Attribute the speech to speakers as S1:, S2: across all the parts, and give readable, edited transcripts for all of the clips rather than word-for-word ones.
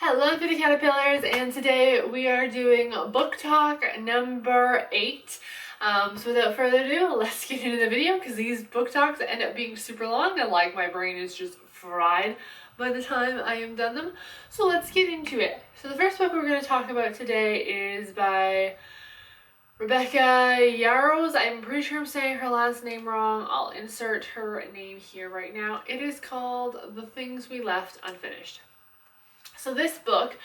S1: Hello Beauty Caterpillars, and today we are doing book talk number 8. So without further ado, let's get into the video because these book talks end up being super long and like my brain is just fried by the time I am done them. So let's get into it. So the first book we're going to talk about today is by Rebecca Yarros. I'm pretty sure I'm saying her last name wrong. I'll insert her name here right now. It is called The Things We Left Unfinished. So this book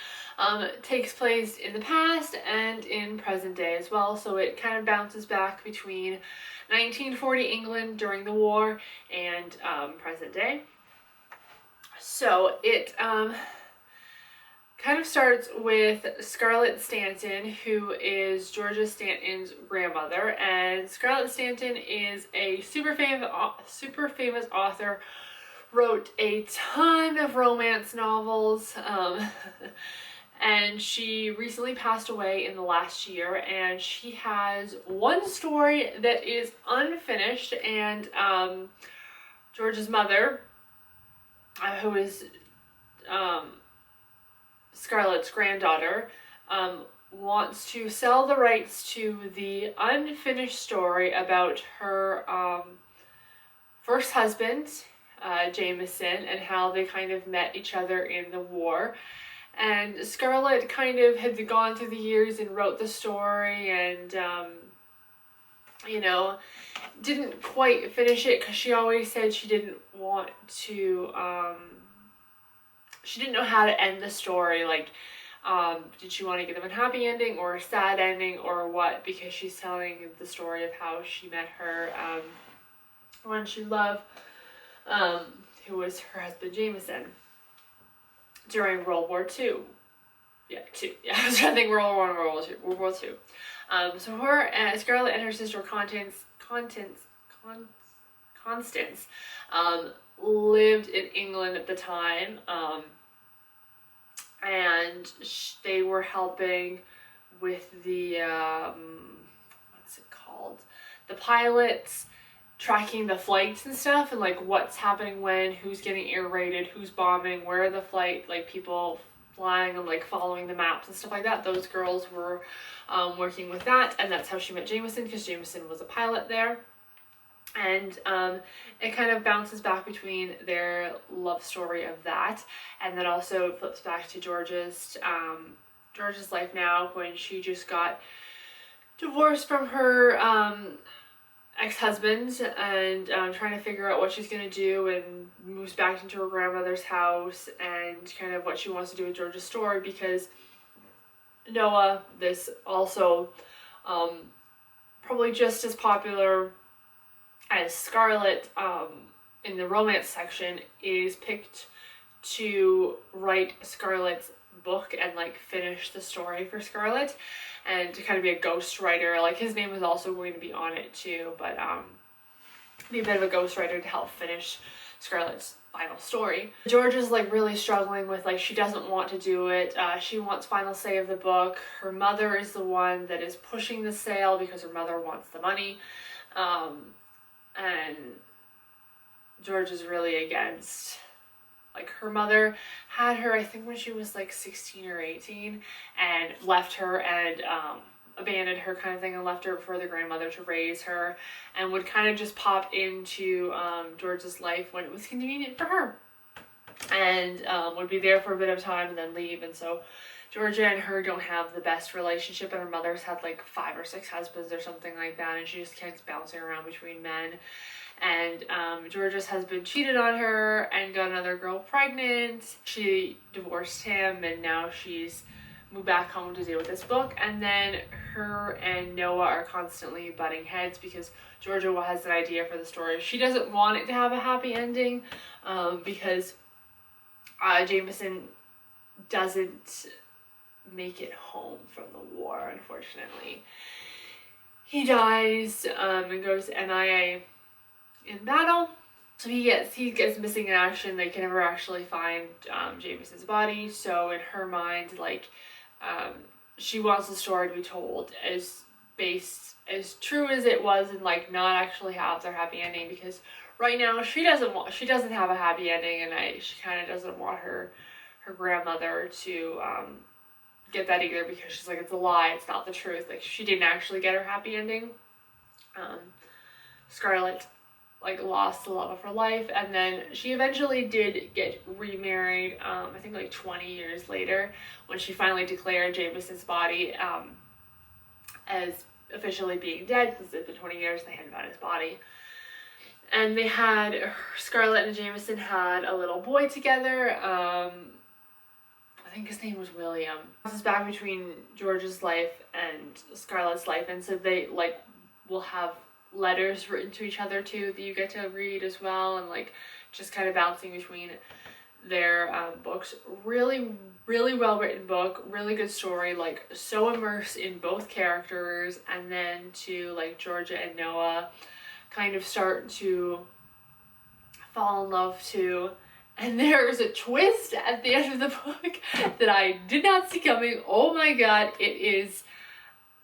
S1: takes place in the past and in present day as well. So it kind of bounces back between 1940 England during the war and present day. So it kind of starts with Scarlett Stanton, who is Georgia Stanton's grandmother, and Scarlett Stanton is a super famous author. Wrote a ton of romance novels, and she recently passed away in the last year, and she has one story that is unfinished, and George's mother, who is Scarlett's granddaughter, wants to sell the rights to the unfinished story about her first husband, Jameson, and how they kind of met each other in the war. And Scarlett kind of had gone through the years and wrote the story and didn't quite finish it because she always said she didn't want to she didn't know how to end the story, like did she want to give them a happy ending or a sad ending or what, because she's telling the story of how she met her one she loved, who was her husband Jameson, during World War II. I was trying to think World War I, World War II. So her, Scarlett and her sister Constance, lived in England at the time, and they were helping with the, what's it called? The pilots, tracking the flights and stuff, and like what's happening when, who's getting air raided, who's bombing, where are the flight, like people flying and like following the maps and stuff like that. Those girls were working with that, and that's how she met Jameson, because Jameson was a pilot there. And it kind of bounces back between their love story of that, and then also flips back to George's life now, when she just got divorced from her ex-husband, and trying to figure out what she's going to do, and moves back into her grandmother's house, and kind of what she wants to do with George's story, because Noah, this also probably just as popular as Scarlett in the romance section, is picked to write Scarlett's book and like finish the story for Scarlett, and to kind of be a ghostwriter. Like his name is also going to be on it too, but be a bit of a ghostwriter to help finish Scarlett's final story. George is like really struggling with, like, she doesn't want to do it. She wants final say of the book. Her mother is the one that is pushing the sale because her mother wants the money, and George is really against. Like, her mother had her, I think, when she was like 16 or 18, and left her and abandoned her kind of thing, and left her for the grandmother to raise her, and would kind of just pop into George's life when it was convenient for her, and would be there for a bit of time and then leave. And so Georgia and her don't have the best relationship, and her mother's had like 5 or 6 husbands or something like that, and she just keeps bouncing around between men. And Georgia's husband cheated on her and got another girl pregnant. She divorced him, and now she's moved back home to deal with this book. And then her and Noah are constantly butting heads because Georgia has an idea for the story. She doesn't want it to have a happy ending because Jameson doesn't make it home from the war, unfortunately. He dies and goes MIA in battle. So he gets missing in action. They can never actually find Jameson's body. So in her mind, like, she wants the story to be told as true as it was, and like not actually have their happy ending, because right now she doesn't have a happy ending, and she kind of doesn't want her her grandmother to get that either, because she's like, it's a lie, it's not the truth. Like, she didn't actually get her happy ending. Scarlet like lost the love of her life, and then she eventually did get remarried, I think like 20 years later, when she finally declared Jameson's body as officially being dead, because it's been 20 years they hadn't found his body. And they had, Scarlet and Jameson had a little boy together. I think his name was William. This is back between George's life and Scarlet's life, and so they like will have letters written to each other too that you get to read as well, and like just kind of bouncing between their books. Really well written book, really good story, like so immersed in both characters, and then to like Georgia and Noah kind of start to fall in love too. And there's a twist at the end of the book that I did not see coming. Oh my god, it is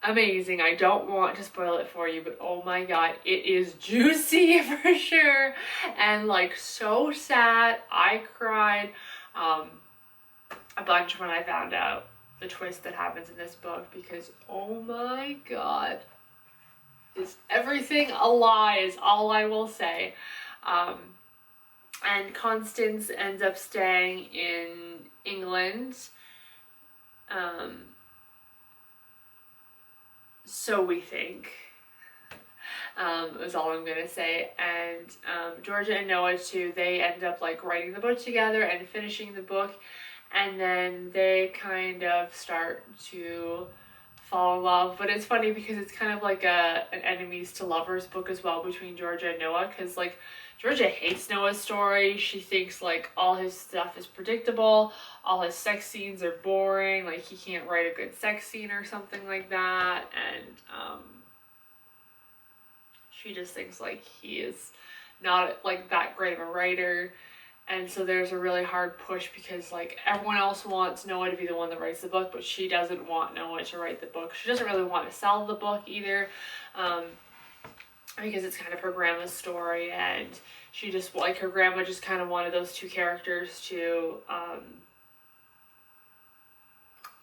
S1: amazing. I don't want to spoil it for you, but oh my god, it is juicy for sure, and like so sad. I cried a bunch when I found out the twist that happens in this book, because oh my god, is everything a lie is all I will say. And Constance ends up staying in England. So we think, is all I'm gonna say. And Georgia and Noah too, they end up like writing the book together and finishing the book, and then they kind of start to fall in love. But it's funny because it's kind of like an enemies to lovers book as well between Georgia and Noah, because like Georgia hates Noah's story. She thinks like all his stuff is predictable, all his sex scenes are boring, like he can't write a good sex scene or something like that, and she just thinks like he is not like that great of a writer. And so there's a really hard push, because like everyone else wants Noah to be the one that writes the book, but she doesn't want Noah to write the book. She doesn't really want to sell the book either, because it's kind of her grandma's story, and she just, like, her grandma just kind of wanted those two characters to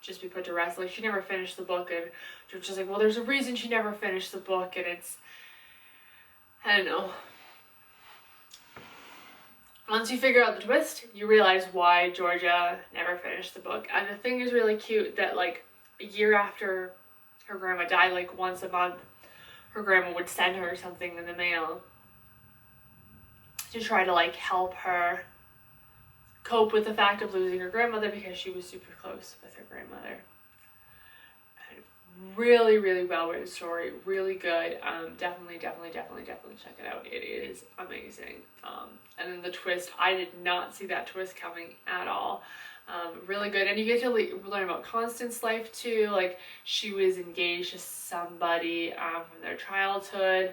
S1: just be put to rest. Like, she never finished the book, and she was just like, well, there's a reason she never finished the book, and it's, I don't know. Once you figure out the twist, you realize why Georgia never finished the book. And the thing is really cute that, like, a year after her grandma died, like, once a month, her grandma would send her something in the mail to try to like help her cope with the fact of losing her grandmother, because she was super close with her grandmother. And really well written story, really good. Definitely check it out. It is amazing. And then the twist, I did not see that twist coming at all. Really good, and you get to learn about Constance's life too. Like, she was engaged to somebody from their childhood,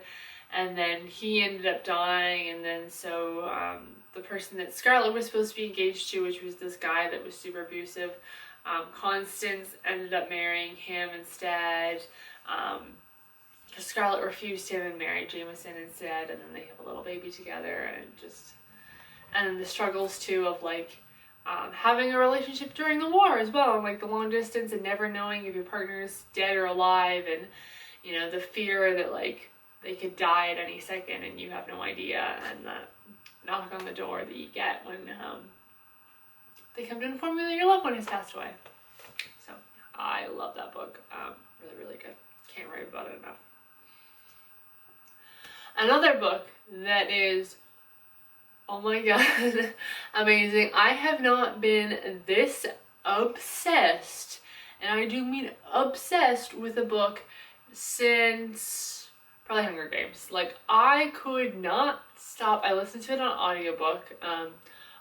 S1: and then he ended up dying, and then so the person that Scarlet was supposed to be engaged to, which was this guy that was super abusive, Constance ended up marrying him instead, because Scarlet refused him and married Jameson instead, and then they have a little baby together, and then the struggles too of like having a relationship during the war as well, and like the long distance and never knowing if your partner is dead or alive, and you know, the fear that like they could die at any second and you have no idea, and the knock on the door that you get when they come to inform you that your loved one has passed away. So I love that book. Really good. Can't write about it enough. Another book that is, oh my god, amazing. I have not been this obsessed, and I do mean obsessed, with a book since probably Hunger Games. Like, I could not stop. I listened to it on audiobook.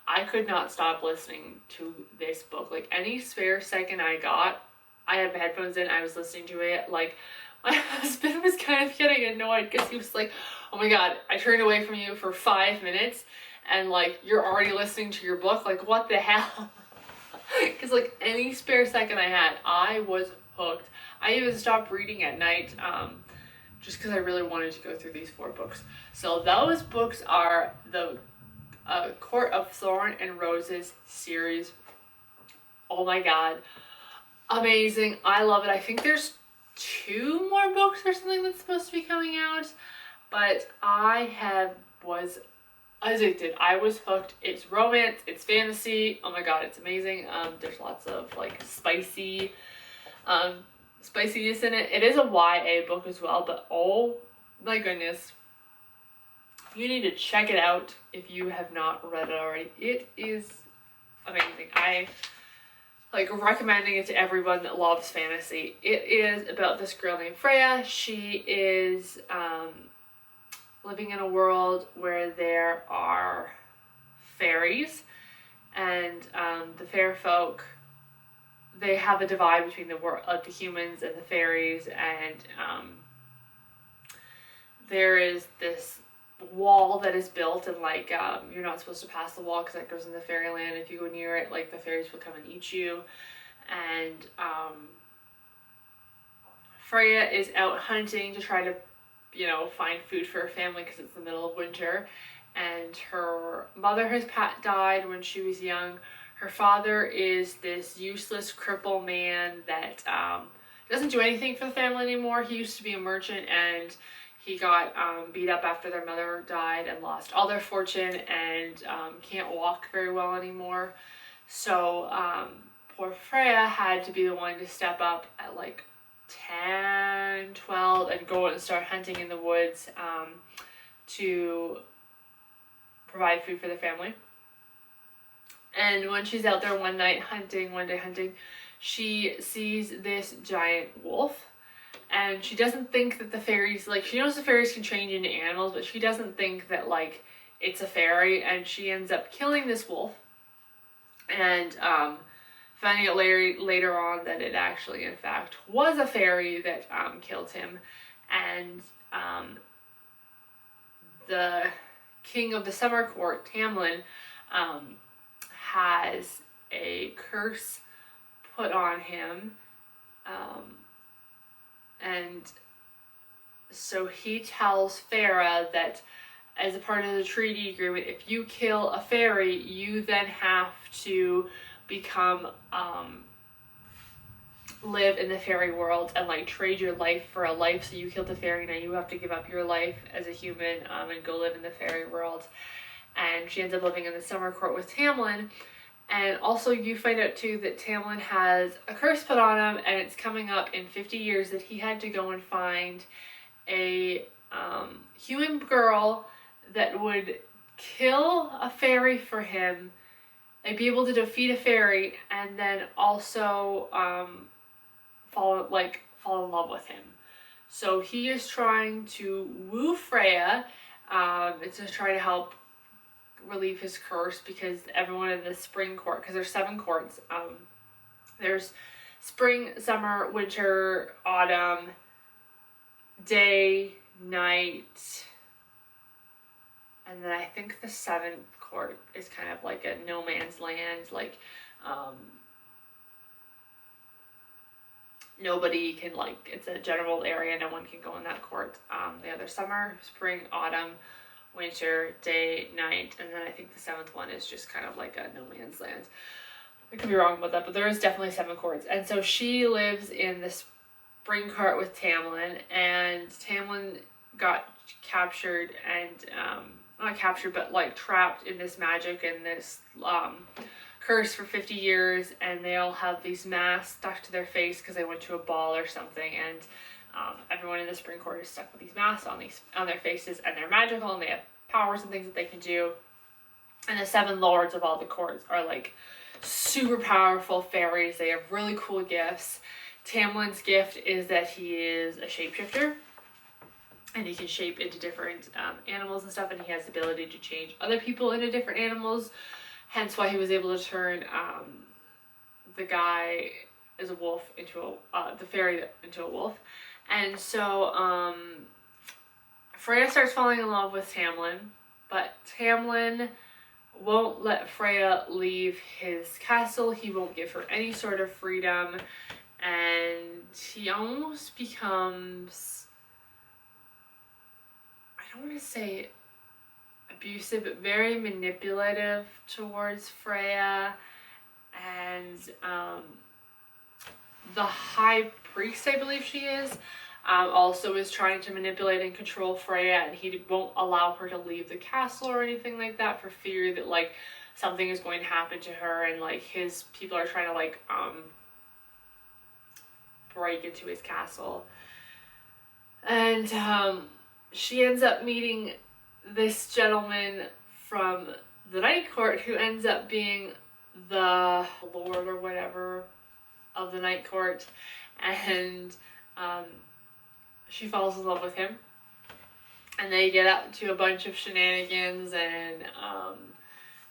S1: I could not stop listening to this book. Like, any spare second I got, I had my headphones in, I was listening to it. Like, my husband was kind of getting annoyed because he was like, oh my god, I turned away from you for 5 minutes and like you're already listening to your book, like what the hell? Because like any spare second I had, I was hooked. I even stopped reading at night just because I really wanted to go through these 4 books. So those books are the Court of Thorn and Roses series. Oh my god, amazing. I love it. I think there's 2 more books or something that's supposed to be coming out, but was addicted. I was hooked. It's romance, it's fantasy. Oh my god, it's amazing. There's lots of like spiciness in it. It is a YA book as well, but oh my goodness, you need to check it out if you have not read it already. It is amazing. I like recommending it to everyone that loves fantasy. It is about this girl named Freya. She is living in a world where there are fairies, and the fair folk, they have a divide between the humans and the fairies, and there is this wall that is built, and like you're not supposed to pass the wall because that goes into fairyland. If you go near it, like the fairies will come and eat you. And Freya is out hunting to try to, you know, find food for her family because it's the middle of winter, and her mother has died when she was young. Her father is this useless cripple man that doesn't do anything for the family anymore. He used to be a merchant, and he got beat up after their mother died and lost all their fortune, and can't walk very well anymore. So poor Freya had to be the one to step up at like 10, 12 and go out and start hunting in the woods to provide food for the family. And when she's out there one day hunting, she sees this giant wolf. And she doesn't think that the fairies, like, she knows the fairies can change into animals, but she doesn't think that, like, it's a fairy. And she ends up killing this wolf. And finding out later on that it actually, in fact, was a fairy that killed him. And the king of the summer court, Tamlin, has a curse put on him. And so he tells Farah that as a part of the treaty agreement, if you kill a fairy, you then have to become, live in the fairy world and like trade your life for a life. So you killed the fairy, now you have to give up your life as a human and go live in the fairy world. And she ends up living in the summer court with Tamlin. And also you find out too that Tamlin has a curse put on him, and it's coming up in 50 years that he had to go and find a human girl that would kill a fairy for him and be able to defeat a fairy, and then also fall in love with him. So he is trying to woo Freya to try to help relieve his curse, because everyone in the spring court, because there's 7 courts, there's spring, summer, winter, autumn, day, night, and then I think the 7th court is kind of like a no man's land, like nobody can, like, it's a general area, no one can go in that court. The other summer, spring, autumn, winter, day, night, and then I think the 7th one is just kind of like a no man's land. I could be wrong about that, but there is definitely 7 courts. And so she lives in the spring court with Tamlin, and Tamlin got captured and not captured, but like trapped in this magic and this curse for 50 years, and they all have these masks stuck to their face because they went to a ball or something, and everyone in the spring court is stuck with these masks on their faces, and they're magical and they have powers and things that they can do. And the 7 lords of all the courts are like super powerful fairies. They have really cool gifts. Tamlin's gift is that he is a shapeshifter, and he can shape into different animals and stuff, and he has the ability to change other people into different animals, hence why he was able to turn the guy as a wolf into the fairy into a wolf. And so Freya starts falling in love with Tamlin, but Tamlin won't let Freya leave his castle. He won't give her any sort of freedom, and he almost becomes, I don't want to say abusive, but very manipulative towards Freya. and the high priest, I believe she is, also is trying to manipulate and control Freya, and he won't allow her to leave the castle or anything like that for fear that like something is going to happen to her, and like his people are trying to like break into his castle. And she ends up meeting this gentleman from the Night Court who ends up being the lord or whatever of the Night Court, and she falls in love with him, and they get up to a bunch of shenanigans, and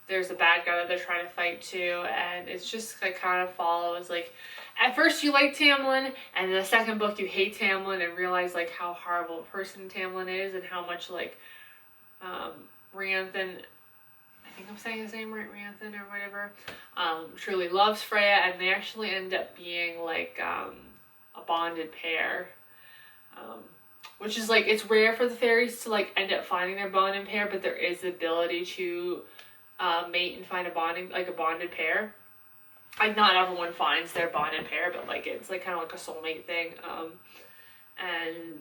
S1: there's a bad guy that they're trying to fight too, and it's just like kind of follows like at first you like Tamlin, and in the second book you hate Tamlin and realize like how horrible a person Tamlin is, and how much like Rianthan, I think I'm saying his name right, Rianthan or whatever, truly loves Freya, and they actually end up being like a bonded pair. Which is like, it's rare for the fairies to like end up finding their bonded pair, but there is the ability to mate and find a bonded pair. Like not everyone finds their bonded pair, but like it's like kind of like a soulmate thing. And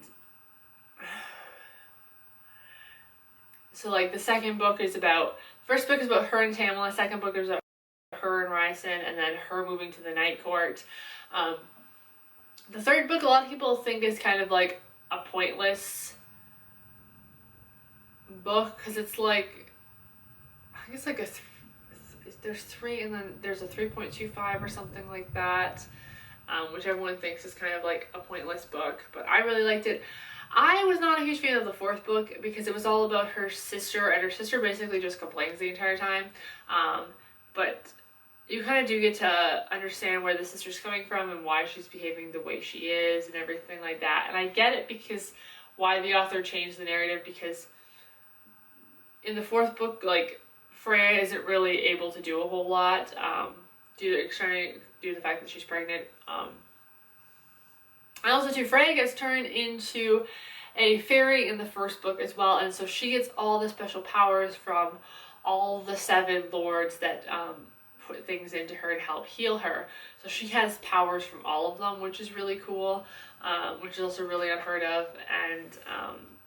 S1: so like the second book is about, first book is about her and Tamlin, second book is about her and Rhysand, and then her moving to the Night Court. The third book a lot of people think is kind of like a pointless book, because it's like, I think it's like there's 3 and then there's a 3.25 or something like that, which everyone thinks is kind of like a pointless book, but I really liked it. I was not a huge fan of the fourth book because it was all about her sister, and her sister basically just complains the entire time, but you kind of do get to understand where the sister's coming from and why she's behaving the way she is and everything like that. And I get it, because why the author changed the narrative, because in the fourth book, like, Freya isn't really able to do a whole lot due to the fact that she's pregnant. And also too, Freya gets turned into a fairy in the first book as well, and so she gets all the special powers from all the 7 lords that put things into her and help heal her. So she has powers from all of them, which is really cool, which is also really unheard of. And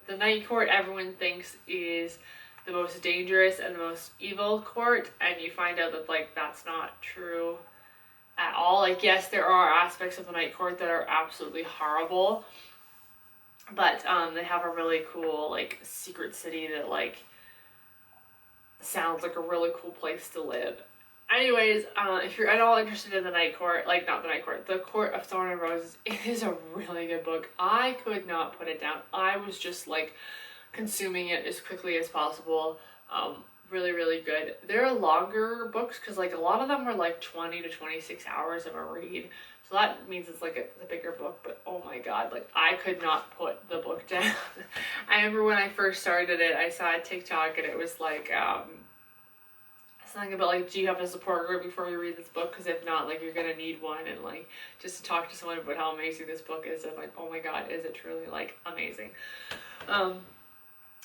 S1: the Night Court, everyone thinks, is the most dangerous and the most evil court, and you find out that like that's not true at all. Like, yes, there are aspects of the Night Court that are absolutely horrible, but they have a really cool like secret city that like sounds like a really cool place to live. Anyways, if you're at all interested in the Night Court, like not the Night Court, the Court of Thorn and Roses, it is a really good book. I could not put it down. I was just like consuming it as quickly as possible. Really, really good. There are longer books because like a lot of them are like 20 to 26 hours of a read. So that means it's like a bigger book, but oh my god, like I could not put the book down. I remember when I first started it, I saw a TikTok and it was like, something about like, do you have a support group before you read this book? Because if not, like you're gonna need one, and like just to talk to someone about how amazing this book is, and like, oh my god, is it truly like amazing?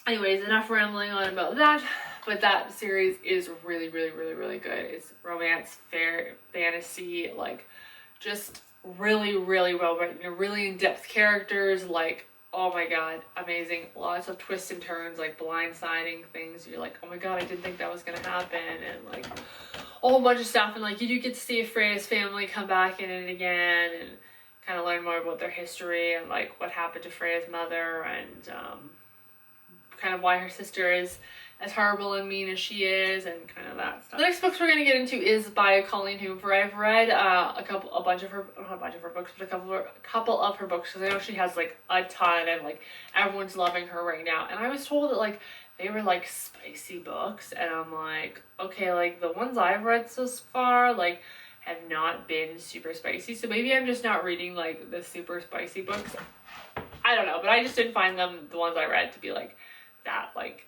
S1: Anyways, enough rambling on about that, but that series is really, really, really, really good. It's romance, fair, fantasy, like just really, really well written, really in-depth characters, like, oh my god, amazing. Lots of twists and turns, like blindsiding things. You're like, oh my god, I didn't think that was gonna happen, and like a whole bunch of stuff. And like you do get to see Freya's family come back in it again, and kind of learn more about their history and like what happened to Freya's mother, and kind of why her sister is as horrible and mean as she is, and kind of that stuff. The next books we're going to get into is by Colleen Hoover. I've read a couple of her books, because I know she has like a ton, and like everyone's loving her right now. And I was told that like they were like spicy books, and I'm like, okay, like the ones I've read so far like have not been super spicy, so maybe I'm just not reading like the super spicy books. I don't know, but I just didn't find them, the ones I read, to be like that like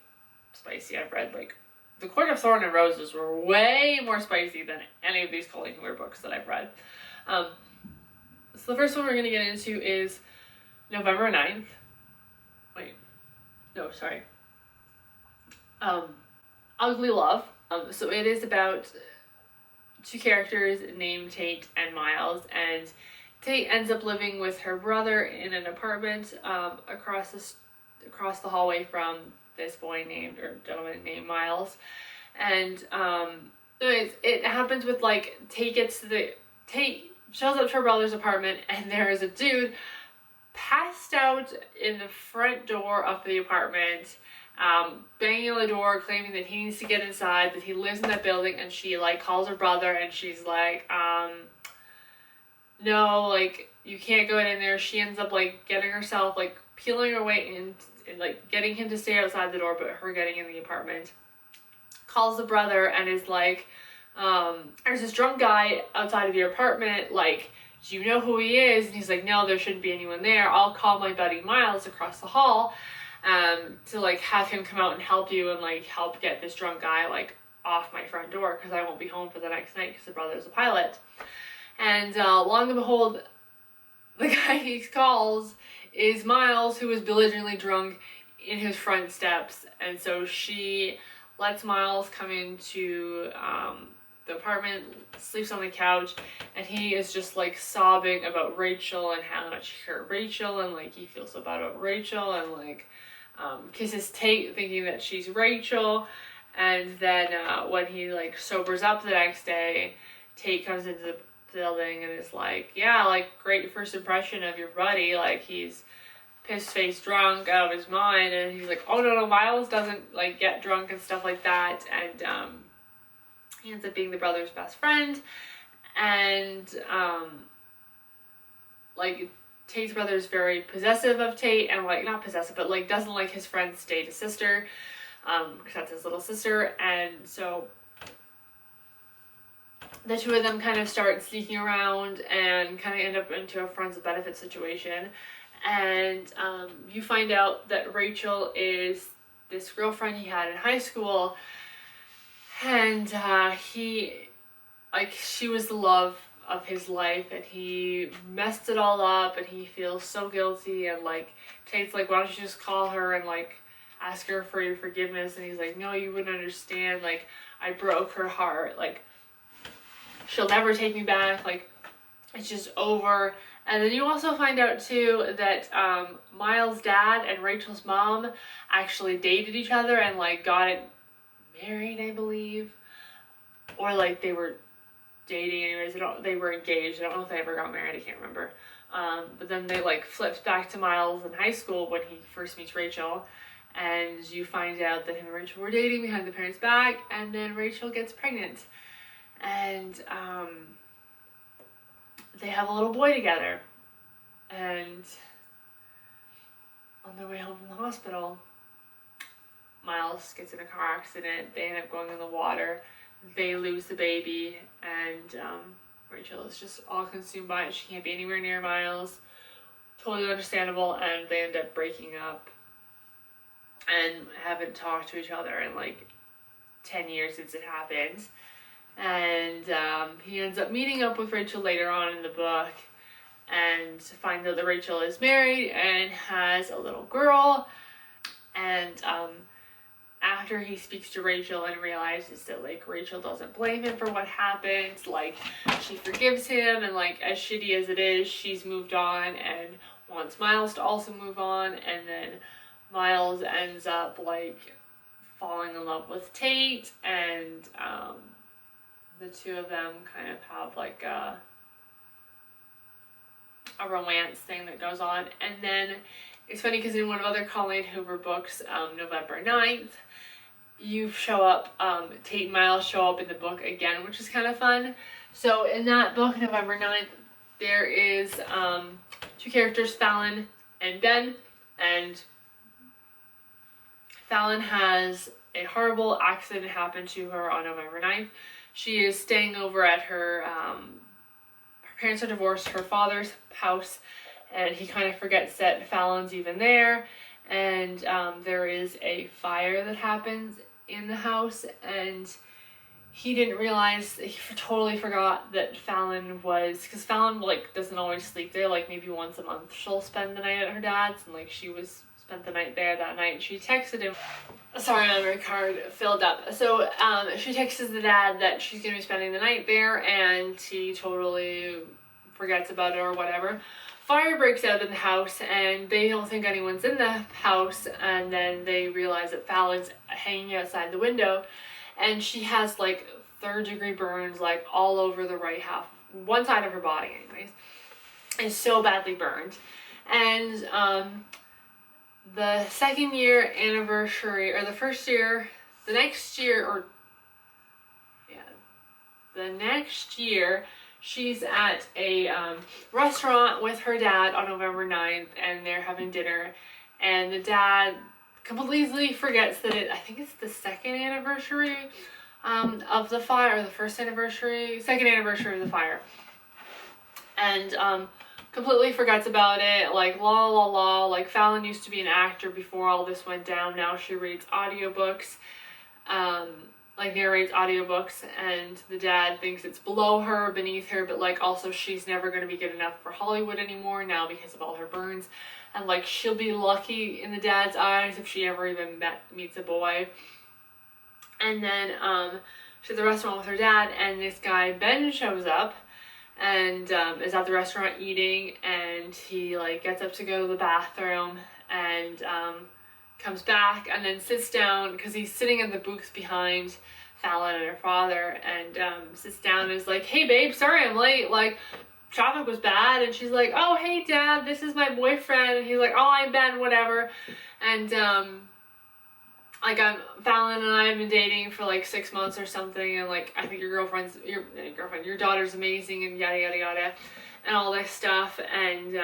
S1: spicy. I've read like the Court of Thorn and Roses were way more spicy than any of these Colleen Hoover books that I've read. So the first one we're going to get into is November 9th. Wait, no, sorry. Ugly Love. So it is about two characters named Tate and Miles, and Tate ends up living with her brother in an apartment across the hallway from this gentleman named Miles. And anyways, it happens with like Tate shows up to her brother's apartment, and there is a dude passed out in the front door of the apartment, banging on the door, claiming that he needs to get inside, that he lives in that building. And she like calls her brother, and she's like, no, like you can't go in there. She ends up like getting herself like peeling her way in and like getting him to stay outside the door, but her getting in the apartment. Calls the brother and is like, there's this drunk guy outside of your apartment, like, do you know who he is? And he's like, no, there shouldn't be anyone there. I'll call my buddy Miles across the hall to like have him come out and help you and like help get this drunk guy like off my front door, because I won't be home for the next night because the brother's a pilot. And long and behold, the guy he calls is Miles, who is belligerently drunk in his front steps. And so she lets Miles come into the apartment, sleeps on the couch, and he is just like sobbing about Rachel and how much he hurt Rachel, and like he feels so bad about Rachel, and like kisses Tate thinking that she's Rachel. And then when he like sobers up the next day, Tate comes into the building and is like, yeah, like great first impression of your buddy, like he's piss-faced drunk out of his mind. And he's like, oh no, Miles doesn't like get drunk and stuff like that. And he ends up being the brother's best friend. And like Tate's brother is very possessive of Tate, and like not possessive, but like doesn't like his friends date his sister, because that's his little sister. And so the two of them kind of start sneaking around and kind of end up into a friends with benefits situation. And you find out that Rachel is this girlfriend he had in high school, and she was the love of his life, and he messed it all up, and he feels so guilty. And like Tate's like, why don't you just call her and like ask her for your forgiveness? And he's like, no, you wouldn't understand, like I broke her heart, like she'll never take me back, like it's just over. And then you also find out too that Miles' dad and Rachel's mom actually dated each other and like got married, I believe, or like they were dating anyways. They were engaged. I don't know if they ever got married. I can't remember. But then they like flipped back to Miles in high school when he first meets Rachel, and you find out that him and Rachel were dating behind the parents' back, and then Rachel gets pregnant, and they have a little boy together. And on their way home from the hospital, Miles gets in a car accident. They end up going in the water. They lose the baby, and Rachel is just all consumed by it. She can't be anywhere near Miles. Totally understandable. And they end up breaking up and haven't talked to each other in like 10 years since it happened. And he ends up meeting up with Rachel later on in the book, and finds out that Rachel is married and has a little girl. And after he speaks to Rachel and realizes that like Rachel doesn't blame him for what happened, like she forgives him, and like as shitty as it is, she's moved on and wants Miles to also move on. And then Miles ends up like falling in love with Tate, and the two of them kind of have like a romance thing that goes on. And then it's funny because in one of other Colleen Hoover books, November 9th, Tate and Miles show up in the book again, which is kind of fun. So in that book, November 9th, there is two characters, Fallon and Ben, and Fallon has a horrible accident happen to her on November 9th. She is staying over at her parents are divorced, her father's house, and he kind of forgets that Fallon's even there. And there is a fire that happens in the house, and he didn't realize, he totally forgot that Fallon was, because Fallon like doesn't always sleep there, like maybe once a month she'll spend the night at her dad's, and like spent the night there that night. She texted him Sorry, my memory card filled up. So she texts the dad that she's gonna be spending the night there, and he totally forgets about it or whatever. Fire breaks out in the house, and they don't think anyone's in the house, and then they realize that Fallon's hanging outside the window, and she has like third-degree burns like all over the right half, one side of her body anyways, and so badly burned. And the second year anniversary, or the first year, the next year, or yeah, the next year, she's at a restaurant with her dad on November 9th, and they're having dinner, and the dad completely forgets that I think it's the second anniversary of the fire, or the first anniversary, second anniversary of the fire, and completely forgets about it, like la la la, like Fallon used to be an actor before all this went down, now she reads audiobooks, like narrates audiobooks, and the dad thinks it's below her, beneath her, but like also she's never going to be good enough for Hollywood anymore now because of all her burns, and like she'll be lucky in the dad's eyes if she ever even meets a boy. And then she's at the restaurant with her dad, and this guy Ben shows up and is at the restaurant eating, and he like gets up to go to the bathroom, and comes back and then sits down because he's sitting in the booth behind Fallon and her father, and sits down and is like, hey babe, sorry I'm late, like traffic was bad. And she's like, oh hey dad, this is my boyfriend. And he's like, oh I'm Ben, whatever. And like Fallon and I have been dating for like 6 months or something, and like I think your daughter's amazing, and yada yada yada, and all this stuff. And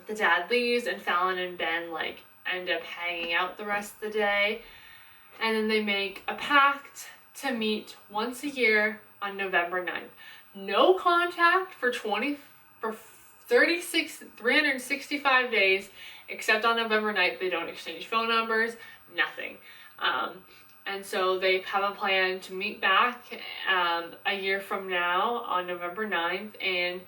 S1: the dad leaves, and Fallon and Ben like end up hanging out the rest of the day, and then they make a pact to meet once a year on November 9th. No contact for 365 days, except on November 9th. They don't exchange phone numbers, nothing. And so they have a plan to meet back a year from now on November 9th, and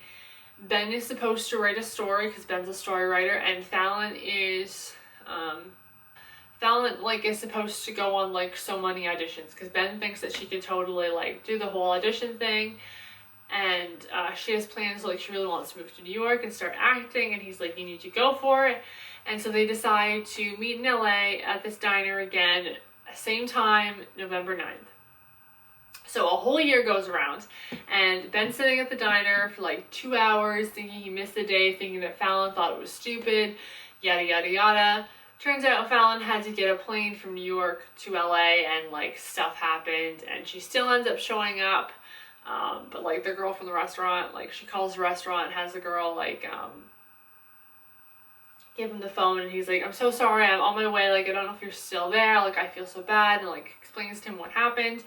S1: Ben is supposed to write a story because Ben's a story writer, and Fallon is supposed to go on like so many auditions because Ben thinks that she can totally like do the whole audition thing, and she has plans, like she really wants to move to New York and start acting, and he's like, you need to go for it. And so they decide to meet in LA at this diner again, same time, November 9th. So a whole year goes around, and Ben's sitting at the diner for like 2 hours thinking he missed the day, thinking that Fallon thought it was stupid, yada yada yada. Turns out Fallon had to get a plane from New York to LA, and like stuff happened, and she still ends up showing up. But like the girl from the restaurant, like she calls the restaurant and has the girl like give him the phone, and he's like, I'm so sorry, I'm on my way, like I don't know if you're still there, like I feel so bad, and like explains to him what happened.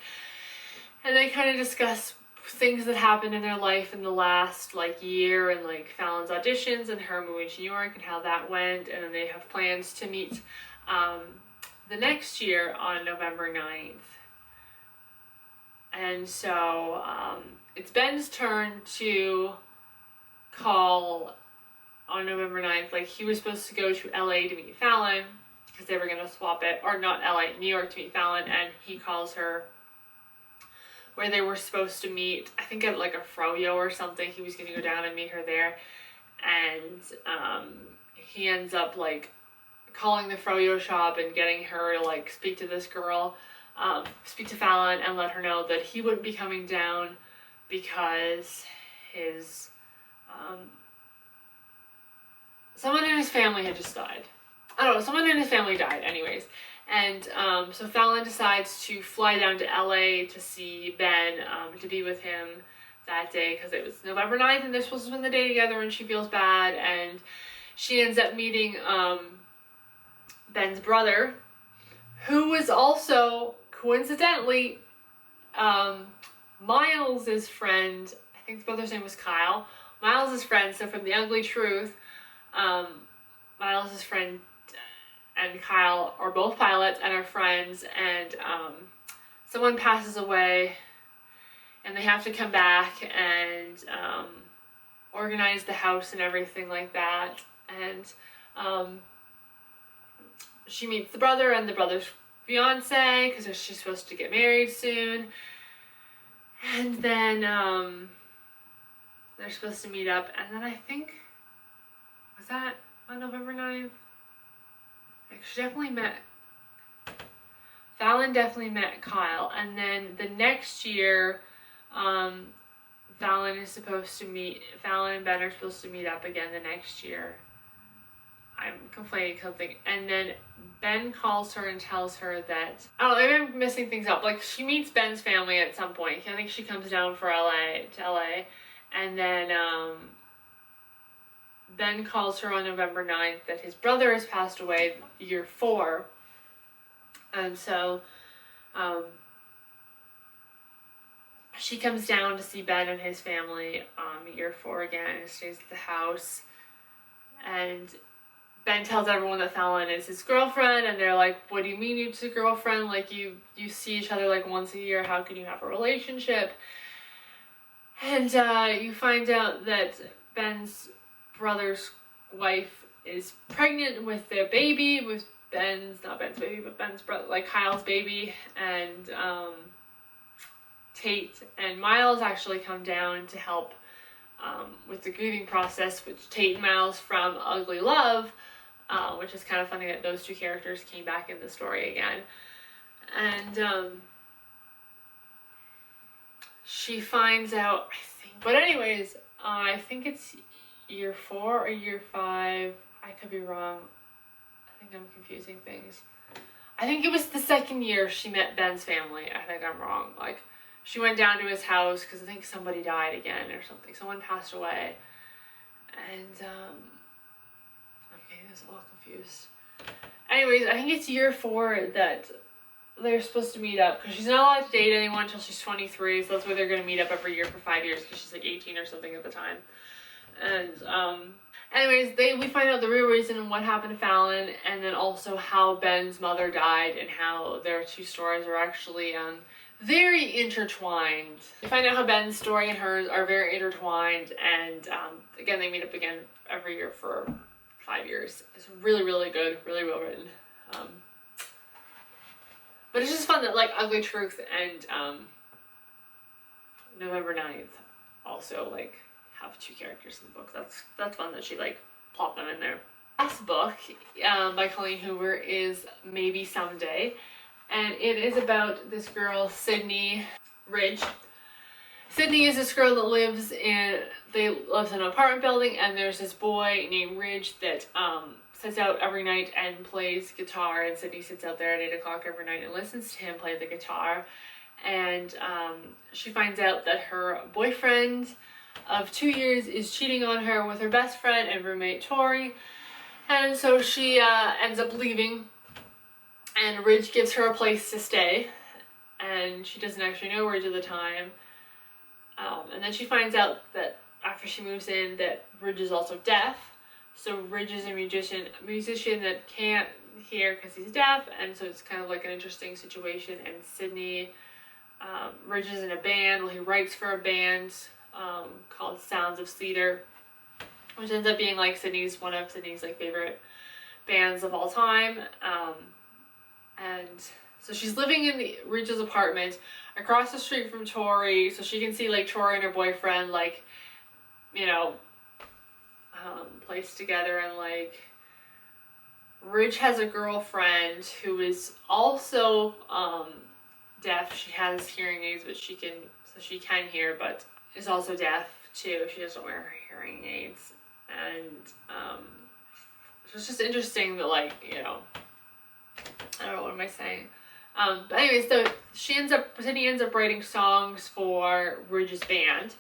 S1: And they kind of discuss things that happened in their life in the last like year, and like Fallon's auditions and her moving to New York and how that went. And then they have plans to meet the next year on November 9th. And so it's Ben's turn to call on November 9th. Like he was supposed to go to LA to meet Fallon because they were going to swap it, or not LA, New York to meet Fallon, and he calls her where they were supposed to meet, I think at like a froyo or something. He was going to go down and meet her there, and he ends up like calling the froyo shop and getting her to like speak to this girl, speak to Fallon and let her know that he wouldn't be coming down because his someone in his family had just died. I don't know, someone in his family died anyways. And so Fallon decides to fly down to LA to see Ben, to be with him that day, because it was November 9th and they're supposed to spend the day together, and she feels bad, and she ends up meeting Ben's brother, who was also coincidentally Miles's friend. I think the brother's name was Kyle. Miles's friend, so from The Ugly Truth, Miles's friend and Kyle are both pilots and are friends, and someone passes away and they have to come back and organize the house and everything like that. And she meets the brother and the brother's fiance, because she's supposed to get married soon. And then they're supposed to meet up, and then I think, was that on November 9th? Like, she definitely met, Fallon definitely met Kyle, and then the next year, Fallon and Ben are supposed to meet up again the next year. I'm conflating something. And then Ben calls her and tells her that, oh, maybe I'm missing things up. Like, she meets Ben's family at some point. I think she comes down to LA. And then Ben calls her on November 9th that his brother has passed away year 4. And so she comes down to see Ben and his family year 4 again and stays at the house. And Ben tells everyone that Fallon is his girlfriend, and they're like, what do you mean it's a girlfriend? Like, you see each other like once a year, how can you have a relationship? And you find out that Ben's brother's wife is pregnant with their baby, with not Ben's baby, but Ben's brother, like Kyle's baby, and Tate and Miles actually come down to help with the grieving process, which Tate and Miles from Ugly Love, which is kind of funny that those two characters came back in the story again. And she finds out, I think, but anyways, I think it's year 4 or year 5, I could be wrong, I think I'm confusing things. I think it was the second year she met Ben's family. I think I'm wrong. Like, she went down to his house because I think somebody died again or something. Someone passed away. And, I'm getting this all confused. Anyways, I think it's year 4 that they're supposed to meet up, because she's not allowed to date anyone until she's 23, so that's why they're going to meet up every year for 5 years, because she's like 18 or something at the time. And, anyways, we find out the real reason and what happened to Fallon, and then also how Ben's mother died, and how their two stories are actually, very intertwined. We find out how Ben's story and hers are very intertwined, and again, they meet up again every year for 5 years. It's really, really good, really well written. But it's just fun that, like, Ugly Truth and November 9th also, like, have 2 characters in the book. That's fun that she, like, plopped them in there. Last book by Colleen Hoover is Maybe Someday. And it is about this girl, Sydney Ridge. Sydney is this girl that lives in an apartment building, and there's this boy named Ridge that sits out every night and plays guitar, and Sydney sits out there at 8 o'clock every night and listens to him play the guitar. And she finds out that her boyfriend of 2 years is cheating on her with her best friend and roommate Tori, and so she ends up leaving. And Ridge gives her a place to stay, and she doesn't actually know Ridge at the time. And then she finds out that after she moves in that Ridge is also deaf. So Ridge is a musician that can't hear because he's deaf, and so it's kind of like an interesting situation. And Ridge is in a band. Well, he writes for a band called Sounds of Cedar, which ends up being like one of Sydney's like favorite bands of all time. And so she's living in Ridge's apartment across the street from Tori, so she can see like Tori and her boyfriend, like, you know, placed together. And like Ridge has a girlfriend who is also deaf. She has hearing aids, but she can hear, but is also deaf too. She doesn't wear her hearing aids. And so it's just interesting that, like, you know, I don't know, what am I saying? But anyways, so Sydney ends up writing songs for Ridge's band,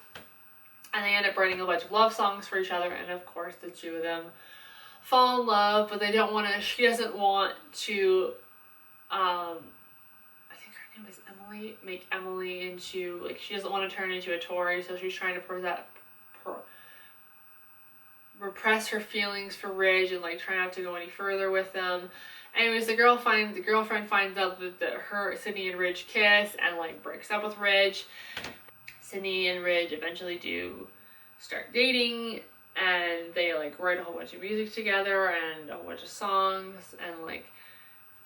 S1: and they end up writing a bunch of love songs for each other, and of course the two of them fall in love, but she doesn't want to, I think her name is Emily, make Emily into, like, she doesn't want to turn into a Tory, so she's trying to repress her feelings for Ridge and like try not to go any further with them. Anyways, the girlfriend finds out that Sydney and Ridge kiss and like breaks up with Ridge. Sydney and Ridge eventually do start dating, and they like write a whole bunch of music together and a whole bunch of songs, and like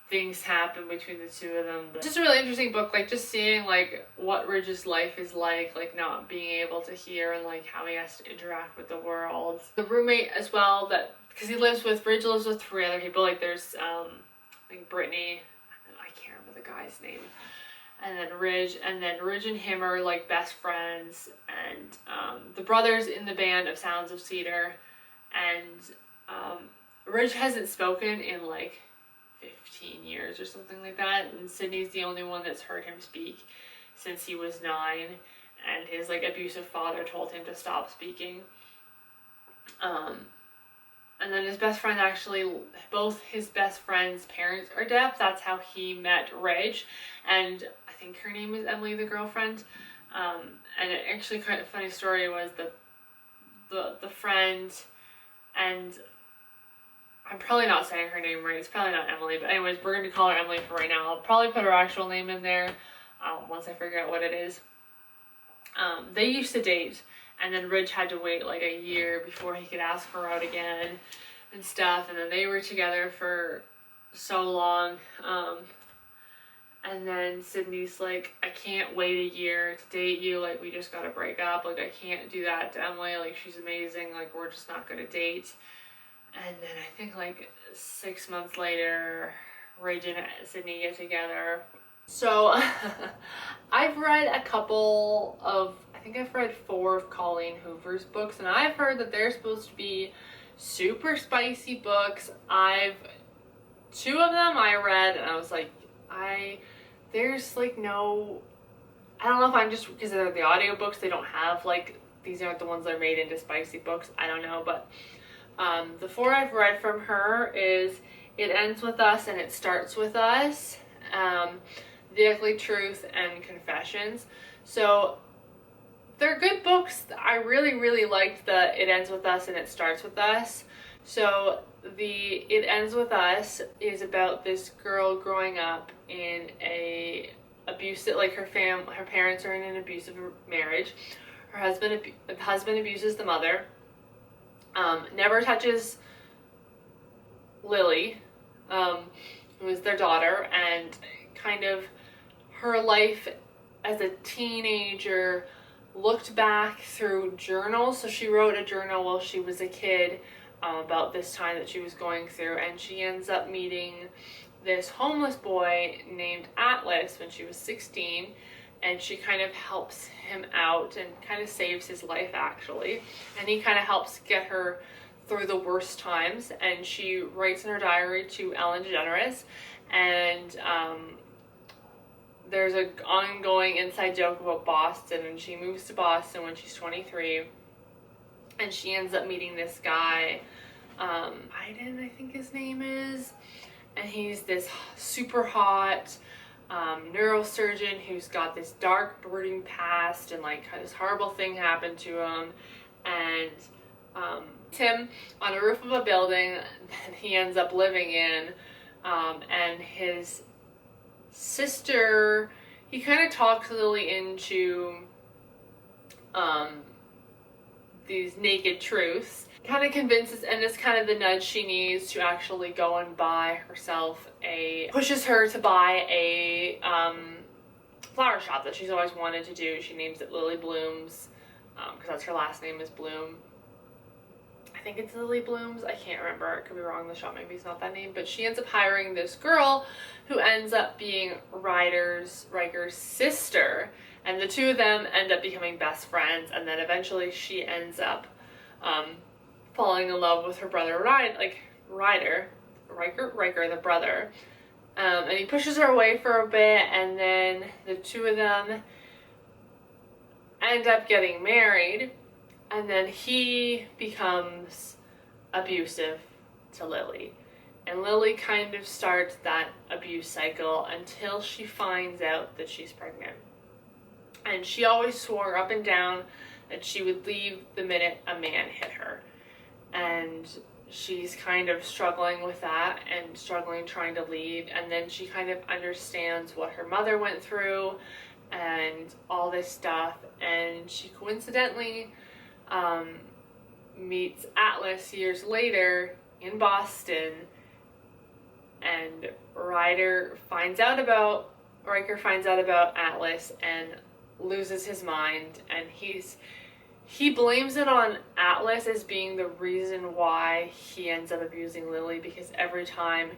S1: things happen between the two of them. But just a really interesting book, like just seeing like what Ridge's life is like not being able to hear, and like how he has to interact with the world. The roommate as well, that because Ridge lives with 3 other people, like there's I think Brittany, I can't remember the guy's name, and then Ridge and him are like best friends, and the brothers in the band of Sounds of Cedar, and Ridge hasn't spoken in like 15 years or something like that, and Sydney's the only one that's heard him speak since he was 9, and his like abusive father told him to stop speaking. And then his best friend, actually, both his best friend's parents are deaf. That's how he met Ridge, and I think her name is Emily, the girlfriend. And it actually, kind of funny story was the friend, and I'm probably not saying her name right. It's probably not Emily, but anyways, we're going to call her Emily for right now. I'll probably put her actual name in there once I figure out what it is. They used to date, and then Ridge had to wait like a year before he could ask her out again and stuff. And then they were together for so long. And then Sydney's like, I can't wait a year to date you. Like, we just got to break up. Like, I can't do that to Emily. Like, she's amazing. Like, we're just not going to date. And then I think like 6 months later, Ridge and Sydney get together. So I've read a couple of, I think I've read 4 of Colleen Hoover's books, and I've heard that they're supposed to be super spicy books. 2 of them I read, and I was like, there's like no, I don't know if I'm just, because they're the audiobooks, they don't have like, these aren't the ones that are made into spicy books, I don't know, but the 4 I've read from her is It Ends With Us and It Starts With Us, The Ugly Truth, and Confessions. So they're good books. I really, really liked the It Ends With Us and It Starts With Us. So the It Ends With Us is about this girl growing up in a abusive, like her parents are in an abusive marriage. Her husband abuses the mother. Never touches Lily, who is their daughter, and kind of her life as a teenager, looked back through journals. So she wrote a journal while she was a kid about this time that she was going through, and she ends up meeting this homeless boy named Atlas when she was 16, and she kind of helps him out and kind of saves his life, actually, and he kind of helps get her through the worst times. And she writes in her diary to Ellen DeGeneres, and there's an ongoing inside joke about Boston, and she moves to Boston when she's 23, and she ends up meeting this guy, Biden, I think his name is, and he's this super hot neurosurgeon who's got this dark, brooding past, and like this horrible thing happened to him, and him on a roof of a building that he ends up living in, and his sister, he kind of talks Lily into these naked truths, kind of convinces, and it's kind of the nudge she needs to actually go and buy herself pushes her to buy a flower shop that she's always wanted to do. She names it Lily Blooms, because that's her last name is Bloom. I think it's Lily Blooms, I can't remember, I could be wrong, the shop maybe it's not that name, but she ends up hiring this girl who ends up being Riker's sister, and the 2 of them end up becoming best friends, and then eventually she ends up falling in love with her brother Riker, the brother, and he pushes her away for a bit, and then the 2 of them end up getting married. And then he becomes abusive to Lily. And Lily kind of starts that abuse cycle until she finds out that she's pregnant. And she always swore up and down that she would leave the minute a man hit her. And she's kind of struggling with that and trying to leave. And then she kind of understands what her mother went through and all this stuff. And she coincidentally meets Atlas years later in Boston, and Riker finds out about Atlas and loses his mind, and he blames it on Atlas as being the reason why he ends up abusing Lily, because every time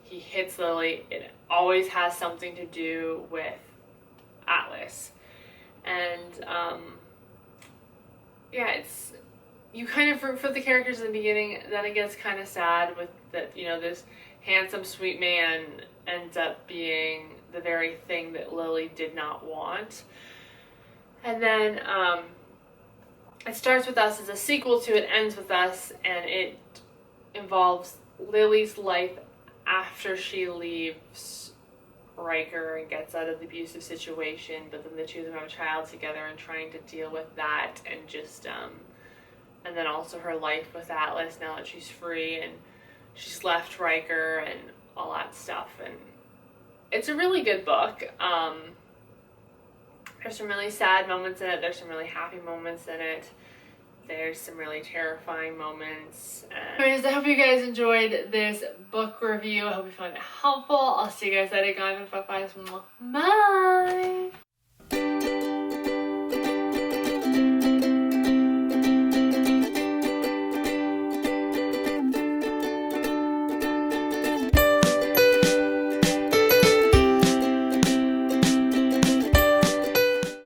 S1: he hits Lily, it always has something to do with Atlas. And yeah, you kind of root for the characters in the beginning, then it gets kind of sad with that, you know, this handsome, sweet man ends up being the very thing that Lily did not want. And then it starts with us as a sequel to It Ends With Us, and it involves Lily's life after she leaves Riker and gets out of the abusive situation, but then the two of them have a child together and trying to deal with that, and just and then also her life with Atlas now that she's free and she's left Riker and all that stuff. And it's a really good book. There's some really sad moments in it. There's some really happy moments in it. There's some really terrifying moments. Anyways, I hope you guys enjoyed this book review. I hope you found it helpful. I'll see you guys later. Bye.